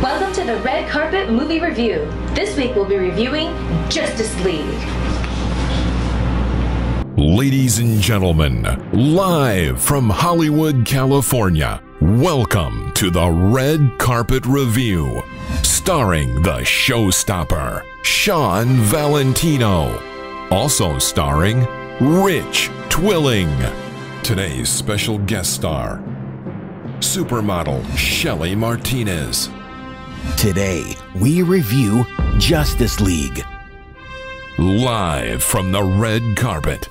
Welcome to the Red Carpet Movie Review. This week we'll be reviewing Justice League. Ladies and gentlemen, live from Hollywood, California, welcome to the Red Carpet Review, starring the Showstopper, Shawn Valentino. Also starring Rich Twilling. Today's special guest star, Supermodel Shelly Martinez. Today, we review Justice League. Live from the red carpet.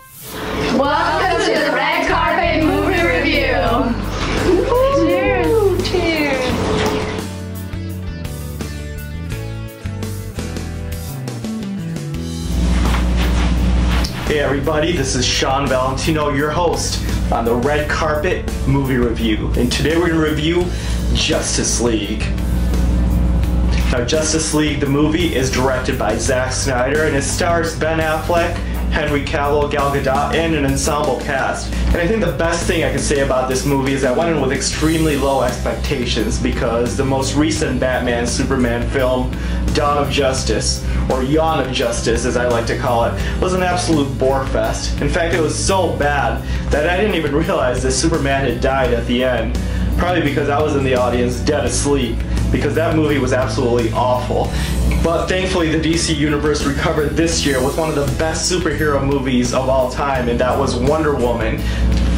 Welcome to the Red Carpet Movie Review. Cheers. Cheers. Hey everybody, this is Shawn Valentino, your host on the Red Carpet Movie Review. And today we're going to review Justice League. Now, Justice League, the movie, is directed by Zack Snyder and it stars Ben Affleck, Henry Cavill, Gal Gadot, and an ensemble cast. And I think the best thing I can say about this movie is I went in with extremely low expectations because the most recent Batman Superman film, Dawn of Justice, or Yawn of Justice as I like to call it, was an absolute bore fest. In fact, it was so bad that I didn't even realize that Superman had died at the end. Probably because I was in the audience dead asleep, because that movie was absolutely awful. But thankfully the DC Universe recovered this year with one of the best superhero movies of all time, and that was Wonder Woman.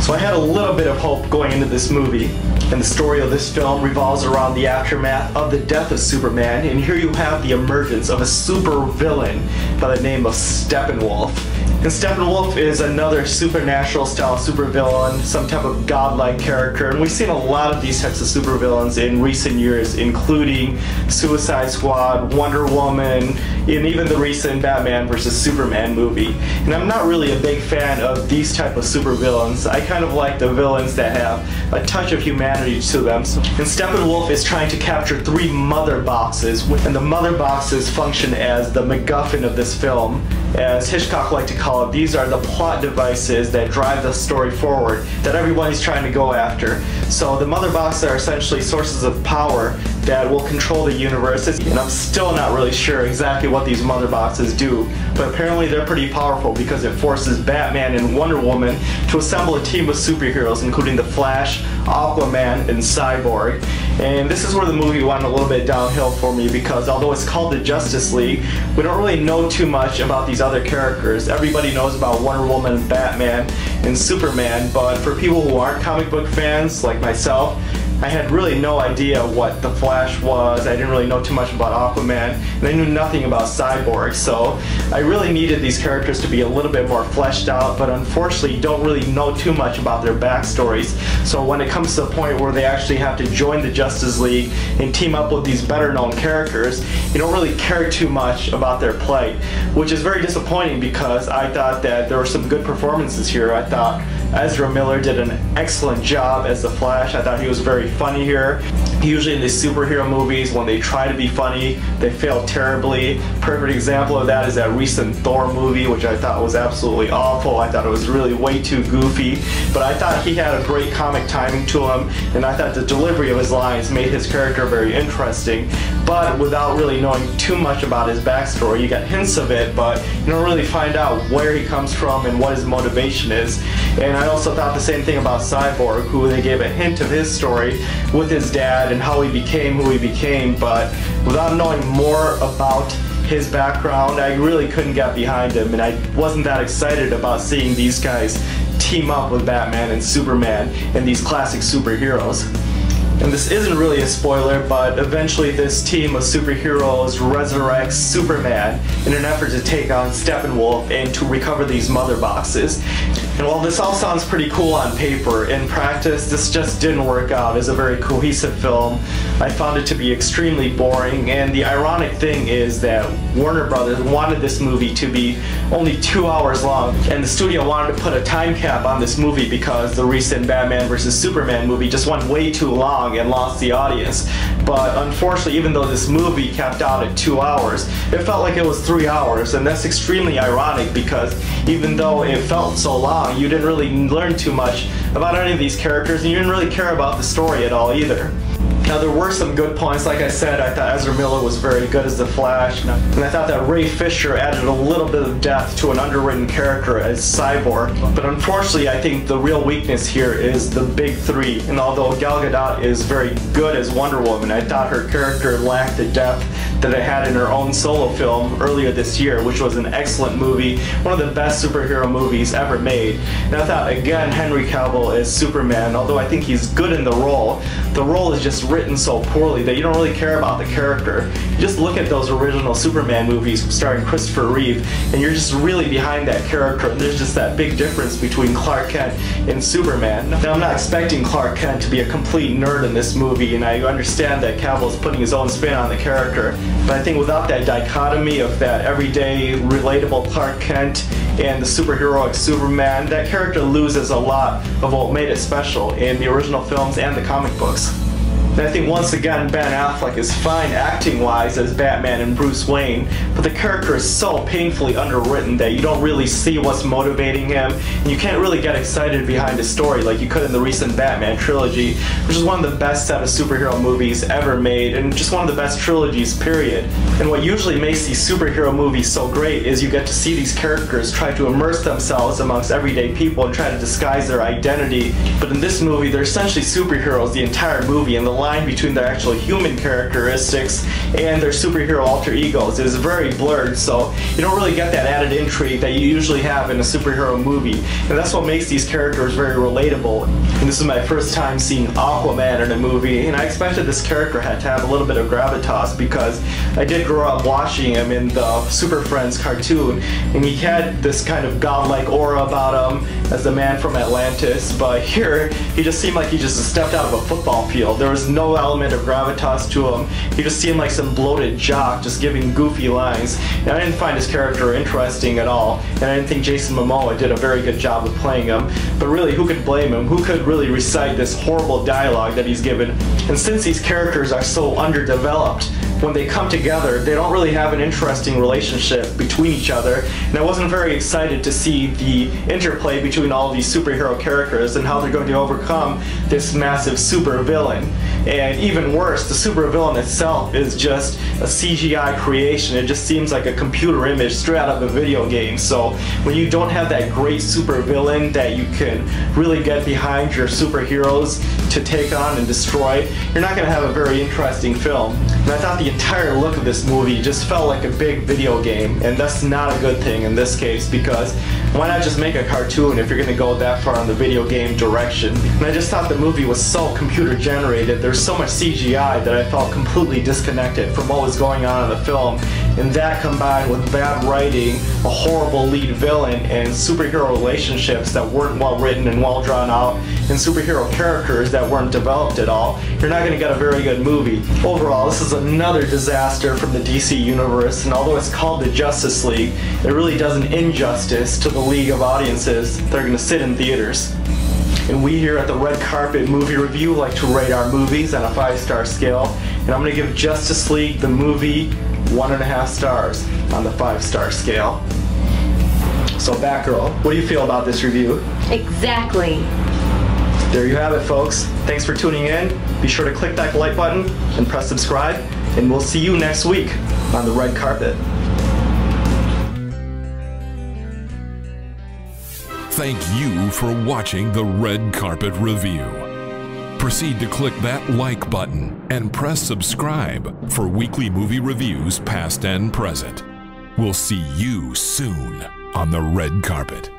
So I had a little bit of hope going into this movie. And the story of this film revolves around the aftermath of the death of Superman, and here you have the emergence of a super villain by the name of Steppenwolf. And Steppenwolf is another supernatural style supervillain, some type of godlike character, and we've seen a lot of these types of supervillains in recent years, including Suicide Squad, Wonder Woman, and even the recent Batman vs. Superman movie. And I'm not really a big fan of these type of supervillains. I kind of like the villains that have a touch of humanity to them. And Steppenwolf is trying to capture 3 mother boxes, and the mother boxes function as the MacGuffin of this film. As Hitchcock liked to call it, these are the plot devices that drive the story forward, that everybody's trying to go after. So the mother boxes are essentially sources of power that will control the universe, and I'm still not really sure exactly what these mother boxes do, but apparently they're pretty powerful because it forces Batman and Wonder Woman to assemble a team of superheroes, including the Flash, Aquaman, and Cyborg. And this is where the movie went a little bit downhill for me, because although it's called the Justice League, we don't really know too much about these other characters. Everybody knows about Wonder Woman, Batman, and Superman, but for people who aren't comic book fans like myself, I had really no idea what the Flash was. I didn't really know too much about Aquaman, and I knew nothing about Cyborg, so I really needed these characters to be a little bit more fleshed out, but unfortunately you don't really know too much about their backstories. So when it comes to the point where they actually have to join the Justice League and team up with these better known characters, you don't really care too much about their plight, which is very disappointing because I thought that there were some good performances here. I thought Ezra Miller did an excellent job as the Flash. I thought he was very funny here. Usually in these superhero movies, when they try to be funny, they fail terribly. Perfect example of that is that recent Thor movie, which I thought was absolutely awful. I thought it was really way too goofy, but I thought he had a great comic timing to him, and I thought the delivery of his lines made his character very interesting. But without really knowing too much about his backstory, you get hints of it, but you don't really find out where he comes from and what his motivation is. And I also thought the same thing about Cyborg, who they gave a hint of his story with his dad and how he became who he became, but without knowing more about his background, I really couldn't get behind him, and I wasn't that excited about seeing these guys team up with Batman and Superman and these classic superheroes. And this isn't really a spoiler, but eventually this team of superheroes resurrects Superman in an effort to take on Steppenwolf and to recover these mother boxes. And while this all sounds pretty cool on paper, in practice this just didn't work out as a very cohesive film. I found it to be extremely boring, and the ironic thing is that Warner Brothers wanted this movie to be only 2 hours long, and the studio wanted to put a time cap on this movie because the recent Batman vs. Superman movie just went way too long and lost the audience. But unfortunately, even though this movie capped out at 2 hours, it felt like it was 3 hours, and that's extremely ironic because even though it felt so long, you didn't really learn too much about any of these characters, and you didn't really care about the story at all either. Now there were some good points. Like I said, I thought Ezra Miller was very good as the Flash, and I thought that Ray Fisher added a little bit of depth to an underwritten character as Cyborg. But unfortunately, I think the real weakness here is the big three. And although Gal Gadot is very good as Wonder Woman, I thought her character lacked the depth that it had in her own solo film earlier this year, which was an excellent movie, one of the best superhero movies ever made. And I thought, again, Henry Cavill as Superman, although I think he's good in the role is just written so poorly that you don't really care about the character. You just look at those original Superman movies starring Christopher Reeve, and you're just really behind that character, and there's just that big difference between Clark Kent and Superman. Now, I'm not expecting Clark Kent to be a complete nerd in this movie, and I understand that Cavill's putting his own spin on the character, but I think without that dichotomy of that everyday, relatable Clark Kent and the superheroic Superman, that character loses a lot of what made it special in the original films and the comic books. And I think once again Ben Affleck is fine acting-wise as Batman and Bruce Wayne, but the character is so painfully underwritten that you don't really see what's motivating him, and you can't really get excited behind his story like you could in the recent Batman trilogy, which is one of the best set of superhero movies ever made, and just one of the best trilogies, period. And what usually makes these superhero movies so great is you get to see these characters try to immerse themselves amongst everyday people and try to disguise their identity, but in this movie they're essentially superheroes the entire movie, and the line between their actual human characteristics and their superhero alter egos is very blurred, so you don't really get that added intrigue that you usually have in a superhero movie, and that's what makes these characters very relatable. And this is my first time seeing Aquaman in a movie, and I expected this character had to have a little bit of gravitas because I did grow up watching him in the Super Friends cartoon, and he had this kind of godlike aura about him as the man from Atlantis, but here he just seemed like he just stepped out of a football field. There was no element of gravitas to him. He just seemed like some bloated jock just giving goofy lines, and I didn't find his character interesting at all, and I didn't think Jason Momoa did a very good job of playing him. But really, who could blame him? Who could really recite this horrible dialogue that he's given? And since these characters are so underdeveloped, when they come together, they don't really have an interesting relationship between each other, and I wasn't very excited to see the interplay between all of these superhero characters and how they're going to overcome this massive super villain. And even worse, the supervillain itself is just a CGI creation. It just seems like a computer image straight out of a video game. So when you don't have that great supervillain that you can really get behind your superheroes to take on and destroy, you're not going to have a very interesting film. And I thought the entire look of this movie just felt like a big video game, and that's not a good thing in this case, because why not just make a cartoon if you're going to go that far in the video game direction? And I just thought the movie was so computer generated. There's so much CGI that I felt completely disconnected from what was going on in the film, and that combined with bad writing, a horrible lead villain, and superhero relationships that weren't well written and well drawn out, and superhero characters that weren't developed at all, you're not going to get a very good movie. Overall, this is another disaster from the DC universe, and although it's called the Justice League, it really does an injustice to the league of audiences that are going to sit in theaters. And we here at the Red Carpet Movie Review like to rate our movies on a 5-star scale, and I'm going to give Justice League the movie 1.5 stars on the 5-star scale. So Batgirl, what do you feel about this review? Exactly. There you have it, folks. Thanks for tuning in. Be sure to click that like button and press subscribe, and we'll see you next week on the Red Carpet. Thank you for watching the Red Carpet Review. Proceed to click that like button and press subscribe for weekly movie reviews past and present. We'll see you soon on the Red Carpet.